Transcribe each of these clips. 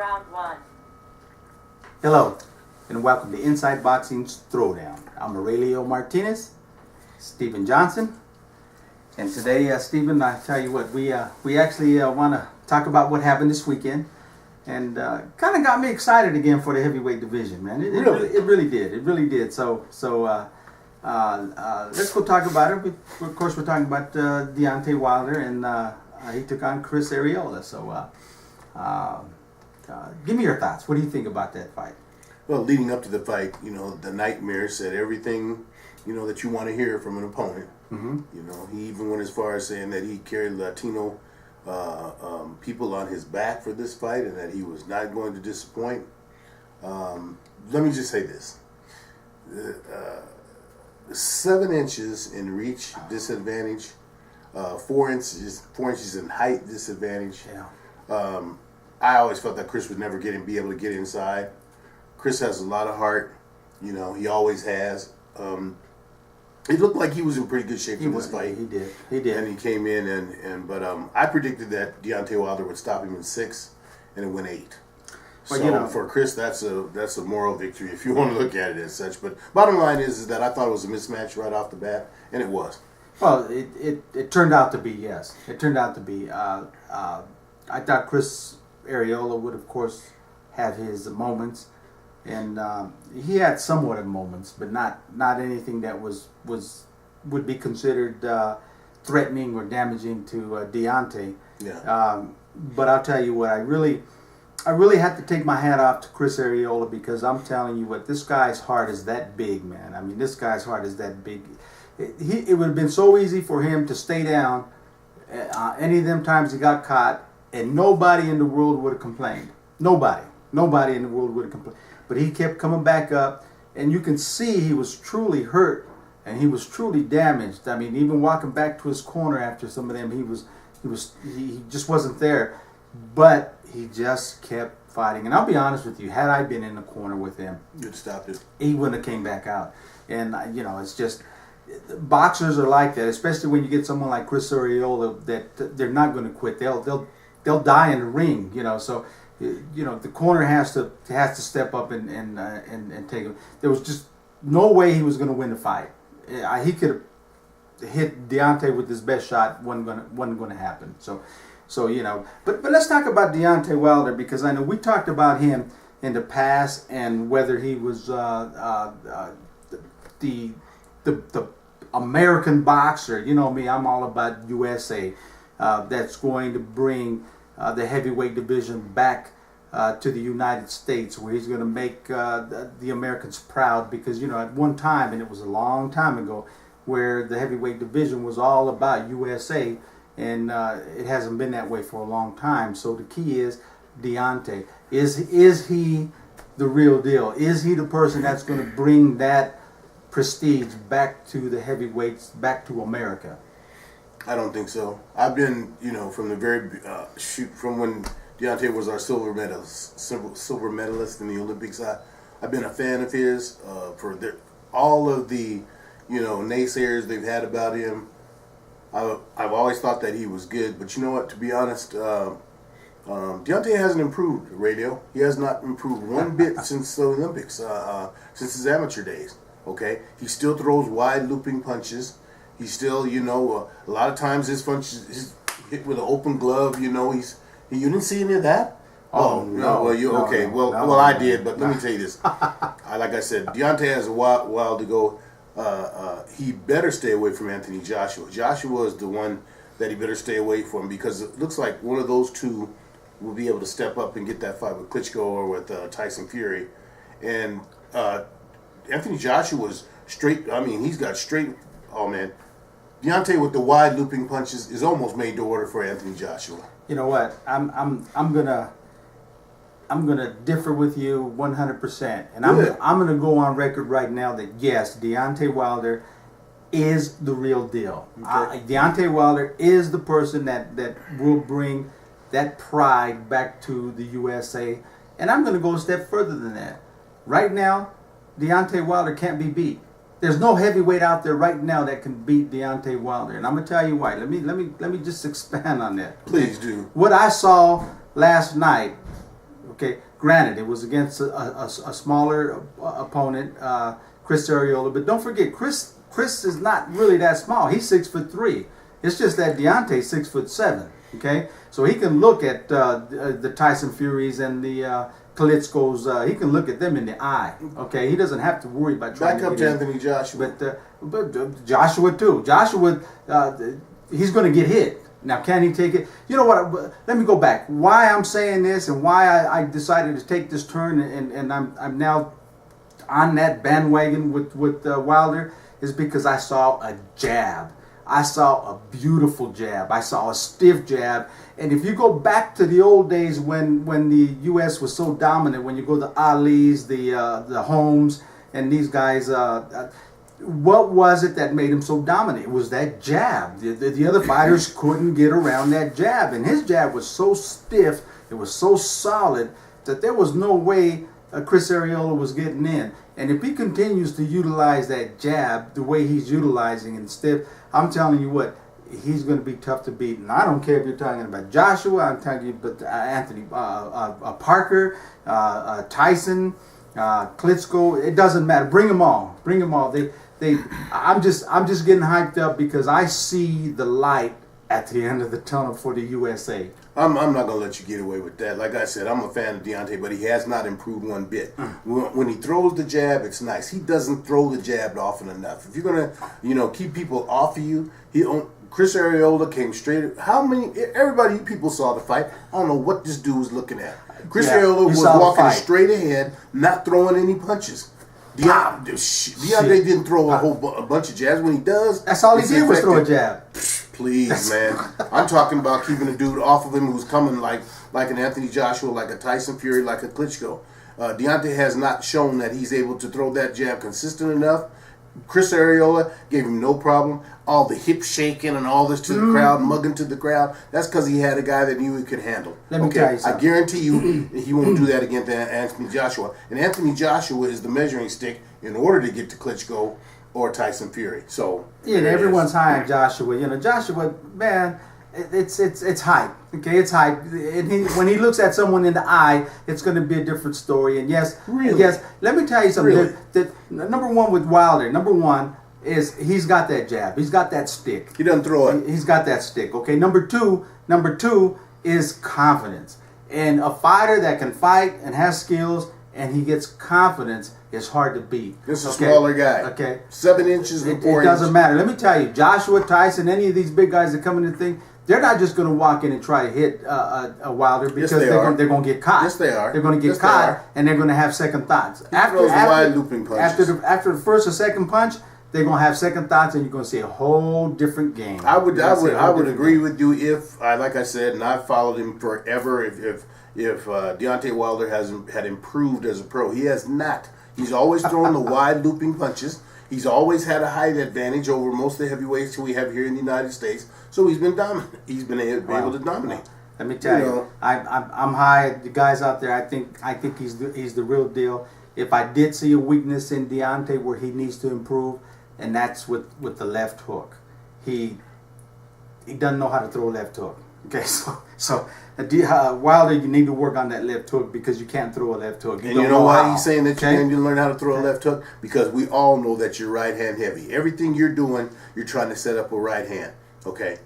Round one. Hello, and welcome to Inside Boxing's Throwdown. I'm Arreola Martinez, Stephen Johnson, and today, Stephen, I tell you what, we actually want to talk about what happened this weekend, and kind of got me excited again for the heavyweight division, man. It really did. So let's go talk about it. Of course, we're talking about Deontay Wilder, and he took on Chris Arreola. So give me your thoughts. What do you think about that fight? Well, leading up to the fight, the nightmare said everything, that you want to hear from an opponent. Mm-hmm. He even went as far as saying that he carried Latino people on his back for this fight and that he was not going to disappoint. Let me just say this. 7 inches in reach disadvantage, 4 inches in height disadvantage. Yeah. I always felt that Chris would never be able to get inside. Chris has a lot of heart. He always has. It looked like he was in pretty good shape for this fight. He did. And he came in, but I predicted that Deontay Wilder would stop him in 6, and it went 8. Well, so for Chris, that's a moral victory if you want to look at it as such. But bottom line is that I thought it was a mismatch right off the bat, and it was. Well, it turned out to be, yes. It turned out to be. I thought Chris Arreola would, of course, have his moments, and he had somewhat of moments, but not anything that would be considered threatening or damaging to Deontay. Yeah. But I'll tell you what, I really have to take my hat off to Chris Arreola, because I'm telling you what, this guy's heart is that big, man. I mean, this guy's heart is that big. It would have been so easy for him to stay down any of them times he got caught, and nobody in the world would have complained. Nobody in the world would have complained. But he kept coming back up, and you can see he was truly hurt, and he was truly damaged. I mean, even walking back to his corner after some of them, he just wasn't there. But he just kept fighting. And I'll be honest with you, had I been in the corner with him, You'd stopped it. he wouldn't have came back out. And it's just, boxers are like that, especially when you get someone like Chris Arreola, that they're not going to quit. They'll die in the ring. So the corner has to step up and take him. There was just no way he was going to win the fight. He could have hit Deontay with his best shot. wasn't going to happen. So but let's talk about Deontay Wilder, because I know we talked about him in the past and whether he was the American boxer. You know me, I'm all about USA. That's going to bring the heavyweight division back to the United States, where he's going to make the Americans proud, because at one time, and it was a long time ago, where the heavyweight division was all about USA, and it hasn't been that way for a long time. So the key is Deontay. Is he the real deal? Is he the person that's going to bring that prestige back to the heavyweights, back to America? I don't think so. I've been, from the very from when Deontay was our silver medalist in the Olympics. I've been a fan of his for all of the naysayers they've had about him. I've always thought that he was good, but you know what? To be honest, Deontay hasn't improved. Radio, he has not improved one bit since the Olympics, since his amateur days. Okay, he still throws wide looping punches. He still, a lot of times his punches is hit with an open glove. You didn't see any of that. Oh no. Well, okay. Well, I did, but let me tell you this. Like I said, Deontay has a while to go. He better stay away from Anthony Joshua. Joshua is the one that he better stay away from, because it looks like one of those two will be able to step up and get that fight with Klitschko or with Tyson Fury. And Anthony Joshua was straight. I mean, he's got straight. Oh man, Deontay with the wide looping punches is almost made to order for Anthony Joshua. You know what? I'm gonna differ with you 100%, and I'm gonna go on record right now that yes, Deontay Wilder is the real deal. Okay. Deontay Wilder is the person that will bring that pride back to the USA, and I'm gonna go a step further than that. Right now, Deontay Wilder can't be beat. There's no heavyweight out there right now that can beat Deontay Wilder, and I'm gonna tell you why. Let me just expand on that. Please do. What I saw last night Okay, granted, it was against a smaller opponent, Chris Arreola, but don't forget, Chris is not really that small. He's 6'3". It's just that Deontay's 6'7". Okay, so he can look at the Tyson Furies and the Klitschko's. He can look at them in the eye. Okay, he doesn't have to worry about trying back up to Anthony Joshua. But Joshua too. Joshua, he's going to get hit. Now, can he take it? You know what? Let me go back. Why I'm saying this and why I decided to take this turn and I'm now on that bandwagon with Wilder is because I saw a jab. I saw a beautiful jab. I saw a stiff jab. And if you go back to the old days when the U.S. was so dominant, when you go to the Ali's, the Holmes, and these guys, what was it that made him so dominant? It was that jab. The other fighters couldn't get around that jab. And his jab was so stiff, it was so solid, that there was no way Chris Arreola was getting in. And if he continues to utilize that jab the way he's utilizing and stiff, I'm telling you what, he's going to be tough to beat. And I don't care if you're talking about Joshua, I'm talking about Anthony Parker, Tyson, Klitschko. It doesn't matter. Bring them all. Bring them all. I'm just getting hyped up because I see the light at the end of the tunnel for the USA. I'm not going to let you get away with that. Like I said, I'm a fan of Deontay, but he has not improved one bit. When he throws the jab, it's nice. He doesn't throw the jab often enough. If you're going to, keep people off of you, Chris Arreola came straight. Everybody, people saw the fight. I don't know what this dude was looking at. Chris Arreola was walking straight ahead, not throwing any punches. Deontay didn't throw a bunch of jabs. When he does, that's all he did was throw a jab. Please, man. I'm talking about keeping a dude off of him who's coming like an Anthony Joshua, like a Tyson Fury, like a Klitschko. Deontay has not shown that he's able to throw that jab consistent enough. Chris Arreola gave him no problem. All the hip shaking and all this to the crowd, mugging to the crowd. That's because he had a guy that knew he could handle. Let me tell you something. I guarantee you he won't do that against Anthony Joshua. And Anthony Joshua is the measuring stick in order to get to Klitschko or Tyson Fury. So and everyone's high on Joshua. Joshua, man, it's hype. Okay, it's hype. And when he looks at someone in the eye, it's going to be a different story. And yes, let me tell you something. Really? That number one with Wilder, number one is he's got that jab. He's got that stick. He doesn't throw it. He's got that stick. Okay, number two is confidence. And a fighter that can fight and has skills and he gets confidence is hard to beat. This is a smaller guy. Okay. 7 inches and 4 inches. It doesn't matter. Let me tell you, Joshua, Tyson, any of these big guys that come in the thing, they're not just going to walk in and try to hit a Wilder because they're going to get caught. Yes, they are. They're going to get caught, and they're going to have second thoughts. After wide looping punches. After the first or second punch, they're going to have second thoughts, and you're going to see a whole different game. I would agree with you if, like I said, and I've followed him forever. If Deontay Wilder had improved as a pro, he has not. He's always thrown the wide looping punches. He's always had a height advantage over most of the heavyweights we have here in the United States. So he's been dominant. He's been able to dominate. Let me tell you, I'm high. The guys out there, I think he's the real deal. If I did see a weakness in Deontay where he needs to improve, and that's with the left hook. He doesn't know how to throw a left hook. Okay, so Wilder, you need to work on that left hook because you can't throw a left hook. You know why he's saying that you need to learn how to throw a left hook? Because we all know that you're right hand heavy. Everything you're doing, you're trying to set up a right hand. Okay,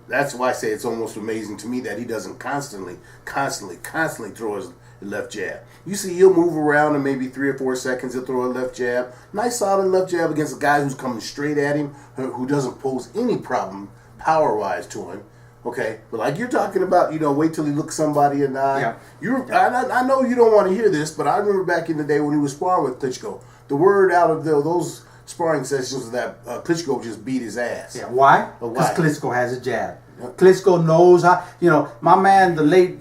that's why I say it's almost amazing to me that he doesn't constantly throw his left jab. You see, he'll move around in maybe 3 or 4 seconds. He'll throw a left jab, nice solid left jab against a guy who's coming straight at him, who doesn't pose any problem power-wise to him. Okay, but like you're talking about, wait till he looks somebody in the eye. Yeah. I know you don't want to hear this, but I remember back in the day when he was sparring with Klitschko, the word out of those sparring sessions was that Klitschko just beat his ass. Yeah, why? Because Klitschko has a jab. Yeah. Klitschko knows how. My man, the late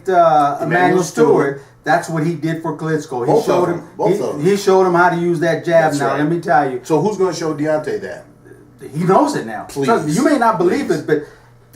Emmanuel Stewart. That's what he did for Klitschko. He showed him how to use that jab. That's now, let me tell you. So who's going to show Deontay that? He knows it now. Please. Trust me, you may not believe it, but.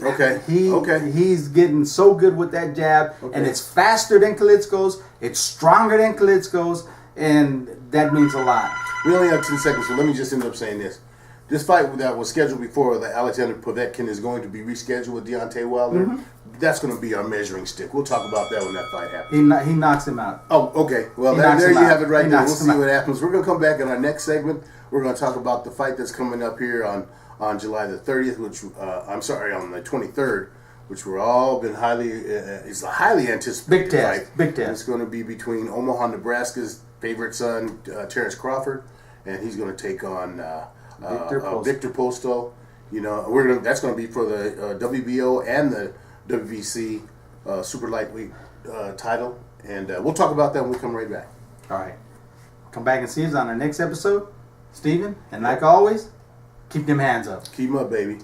Okay. He's getting so good with that jab, and it's faster than Klitschko's. It's stronger than Klitschko's, and that means a lot. We only have 10 seconds, so let me just end up saying this. this fight that was scheduled before, that Alexander Povetkin is going to be rescheduled with Deontay Wilder. Mm-hmm. That's going to be our measuring stick. We'll talk about that when that fight happens. He knocks him out. Oh, okay. Well, there you have it right there. We'll see what happens. We're going to come back in our next segment. We're going to talk about the fight that's coming up here on July the 30th, on the 23rd, which we're all been it's a highly anticipated fight. Big test. It's going to be between Omaha, Nebraska's favorite son, Terrence Crawford, and he's going to take on Victor Postol. You know, that's going to be for the WBO and the WBC super lightweight title, and we'll talk about that when we come right back. All right. Come back and see us on our next episode, Steven. And like always, keep them hands up. Keep them up, baby.